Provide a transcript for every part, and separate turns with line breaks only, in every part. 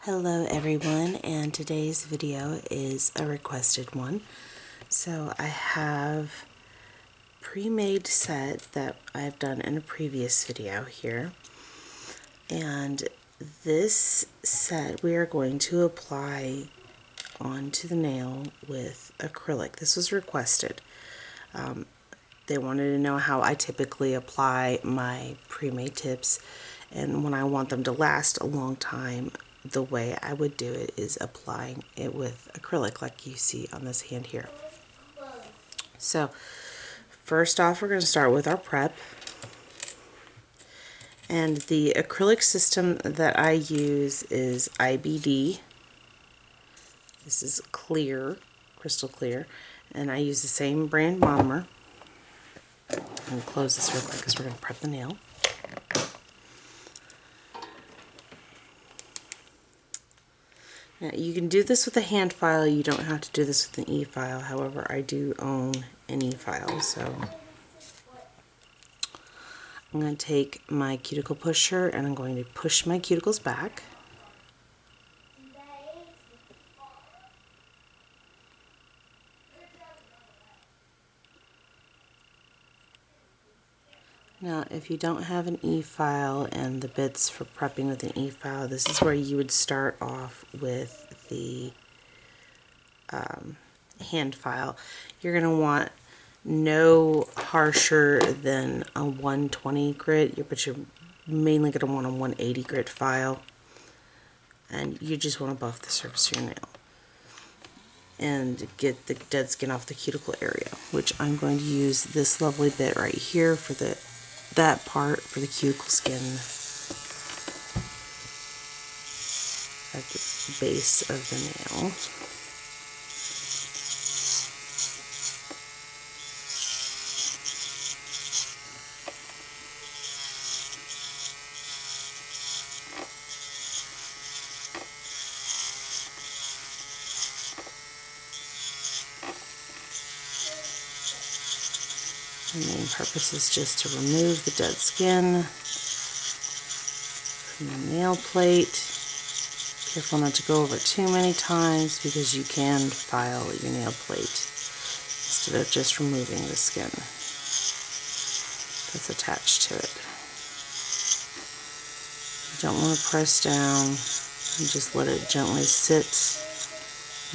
Hello everyone, and today's video is a requested one. So I have pre-made set that I've done in a previous video here, and this set we are going to apply onto the nail with acrylic. This was requested. They wanted to know how I typically apply my pre-made tips, and when I want them to last a long time, the way I would do it is applying it with acrylic like you see on this hand here. So first off, we're going to start with our prep, and the acrylic system that I use is IBD. This is clear, crystal clear, and I use the same brand monomer. I'm going to close this real quick because we're going to prep the nail. Now, you can do this with a hand file, you don't have to do this with an e-file. However, I do own an e-file, so I'm going to take my cuticle pusher and I'm going to push my cuticles back. Now, if you don't have an e-file and the bits for prepping with an e-file, this is where you would start off with the hand file. You're going to want no harsher than a 120 grit, but you're mainly going to want a 180 grit file, and you just want to buff the surface of your nail and get the dead skin off the cuticle area, which I'm going to use this lovely bit right here for that part for the cuticle skin at the base of the nail. The main purpose is just to remove the dead skin from the nail plate. Careful not to go over it too many times because you can file your nail plate instead of just removing the skin that's attached to it. You don't want to press down, and just let it gently sit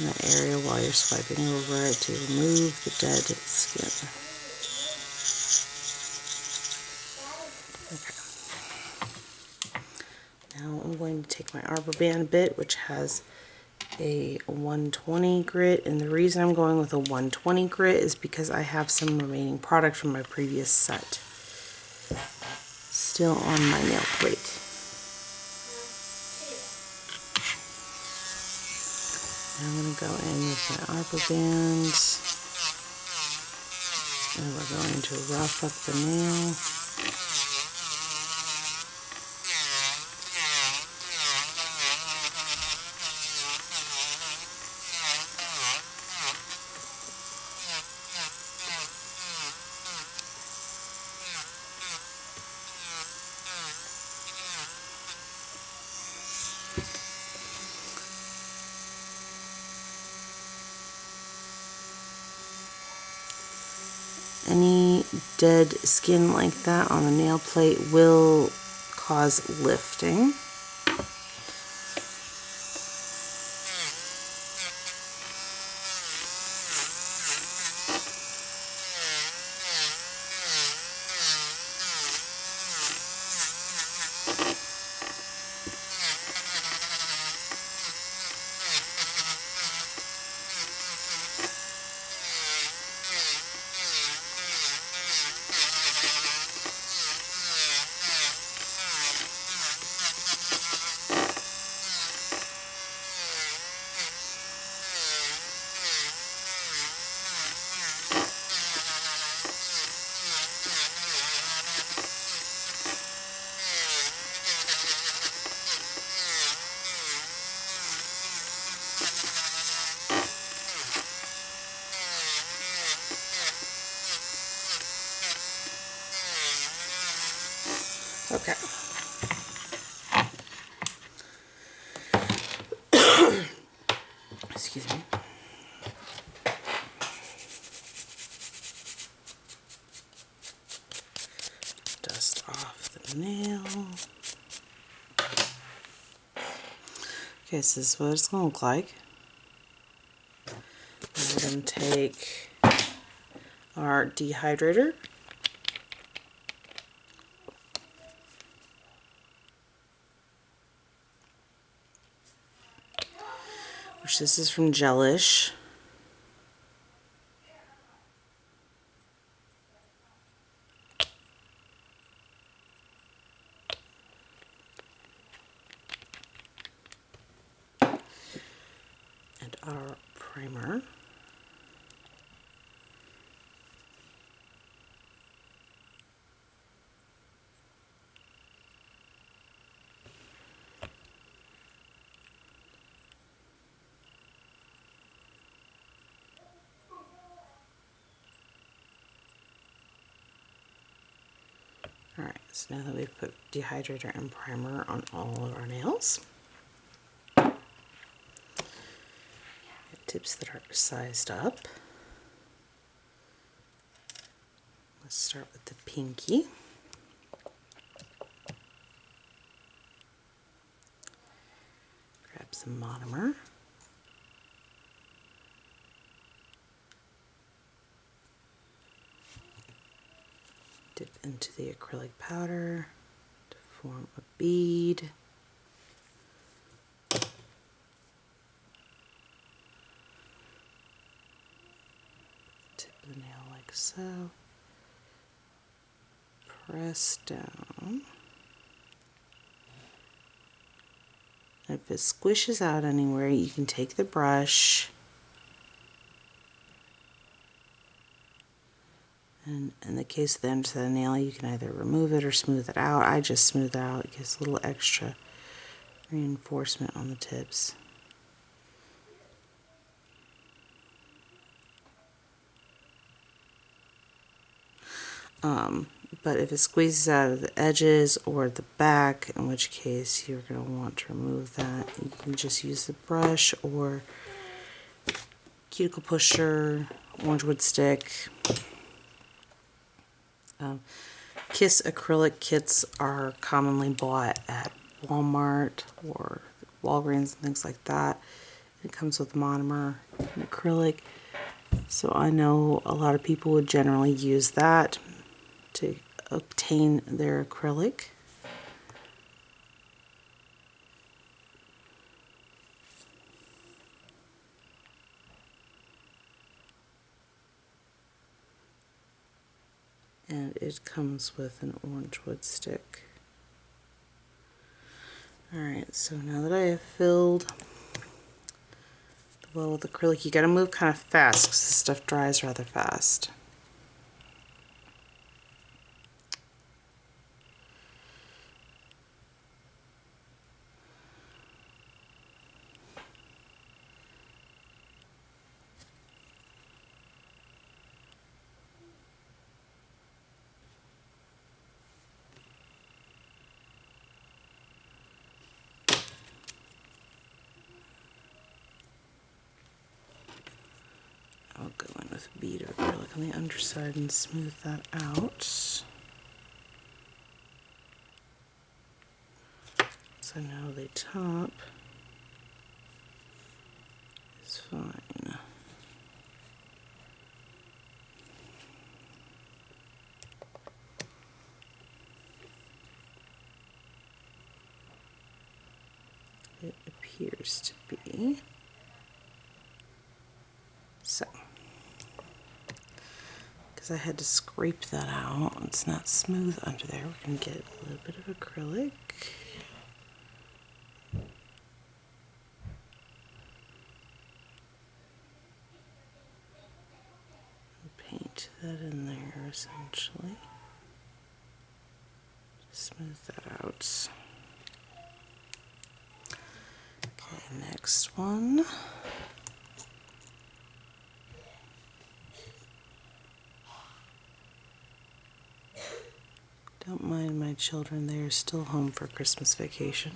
in that area while you're swiping over it to remove the dead skin. Now I'm going to take my arbor band bit, which has a 120 grit, and the reason I'm going with a 120 grit is because I have some remaining product from my previous set still on my nail plate. I'm going to go in with my arbor band, and we're going to rough up the nail. Any dead skin like that on the nail plate will cause lifting. Excuse me. Dust off the nail. Okay, so this is what it's going to look like. We're going to take our dehydrator, which this is from Gelish. And our primer. Alright, so now that we've put dehydrator and primer on all of our nails, tips that are sized up. Let's start with the pinky. Grab some monomer. Dip into the acrylic powder to form a bead. Tip the nail like so. Press down. And if it squishes out anywhere, you can take the brush and in the case of the end of the nail, you can either remove it or smooth it out. I just smooth it out. It gives a little extra reinforcement on the tips. But if it squeezes out of the edges or the back, in which case you're going to want to remove that, you can just use the brush or cuticle pusher, orange wood stick. Kiss acrylic kits are commonly bought at Walmart or Walgreens and things like that. It comes with monomer and acrylic. So I know a lot of people would generally use that to obtain their acrylic. And it comes with an orange wood stick. Alright, so now that I have filled the well with acrylic, you gotta move kind of fast because this stuff dries rather fast. I'll go in with a bead of acrylic on the underside and smooth that out. So now the top is fine. It appears to be. So, because I had to scrape that out, it's not smooth under there. We're going to get a little bit of acrylic. Paint that in there essentially. Smooth that out. Okay, next one. Don't mind my children, they are still home for Christmas vacation.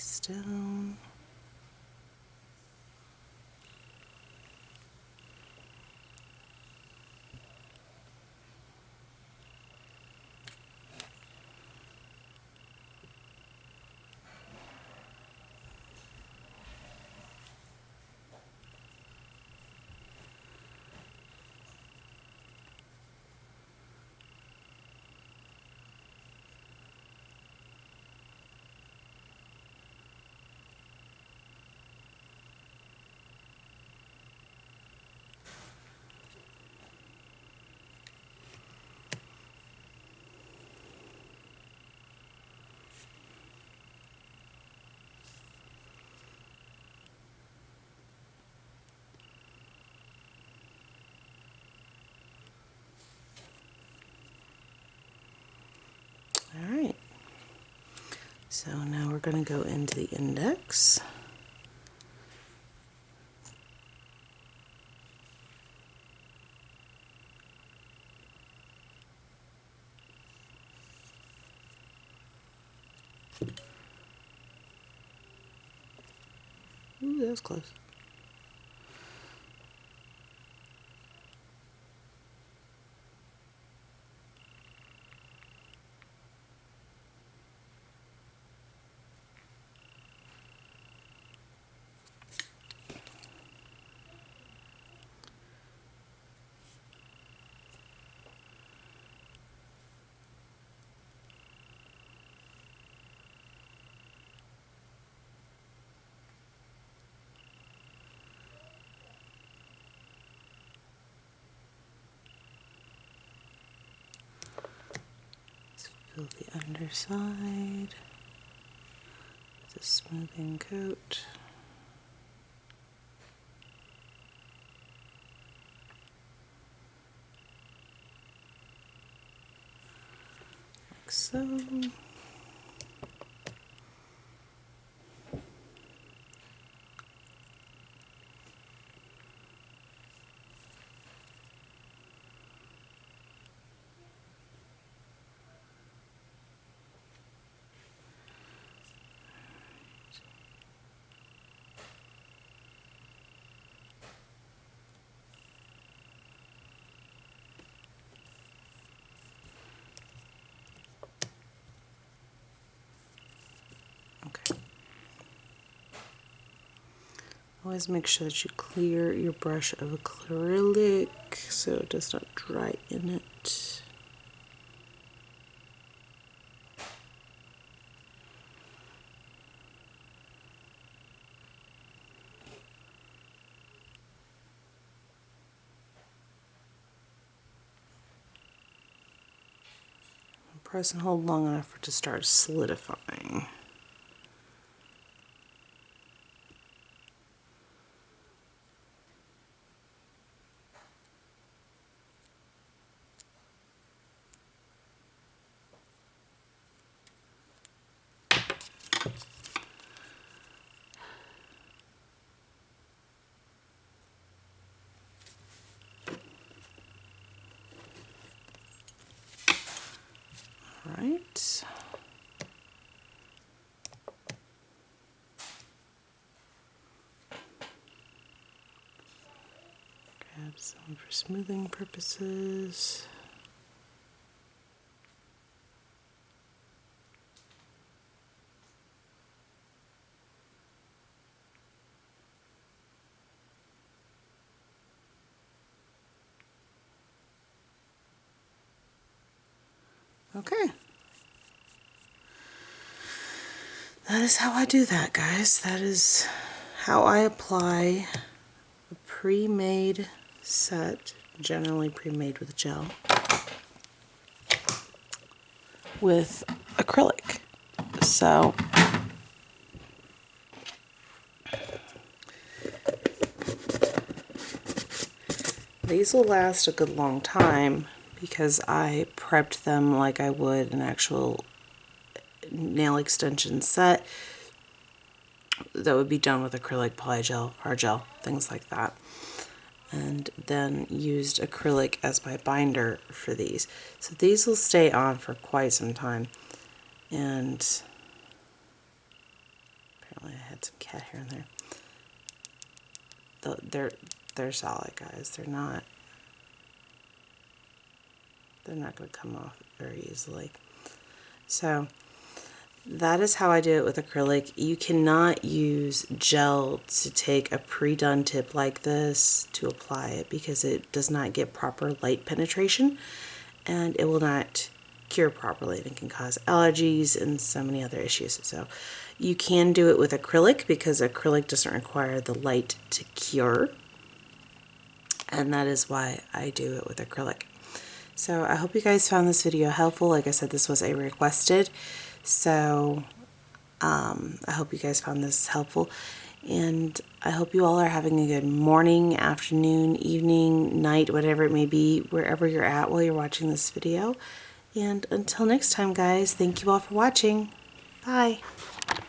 face down. Alright, so now we're going to go into the index. Ooh, that was close. Fill the underside with a smoothing coat. Like so. Okay. Always make sure that you clear your brush of acrylic so it does not dry in it. Press and hold long enough for it to start solidifying. Right. Grab some for smoothing purposes. Okay. That is how I do that, guys. That is how I apply a pre-made set, generally pre-made with gel, with acrylic. So these will last a good long time because I prepped them like I would an actual nail extension set that would be done with acrylic, polygel, hard gel, things like that. And then used acrylic as my binder for these. So these will stay on for quite some time. And Apparently I had some cat hair in there. They're solid, guys. They're not going to come off very easily. So that is how I do it with acrylic. You cannot use gel to take a pre-done tip like this to apply it because it does not get proper light penetration and it will not cure properly, and it can cause allergies and so many other issues. So you can do it with acrylic because acrylic doesn't require the light to cure, and that is why I do it with acrylic. So I hope you guys found this video helpful. Like I said, this was a requested, so I hope you guys found this helpful, and I hope you all are having a good morning, afternoon, evening, night, whatever it may be, wherever you're at while you're watching this video. And until next time, guys, thank you all for watching. Bye.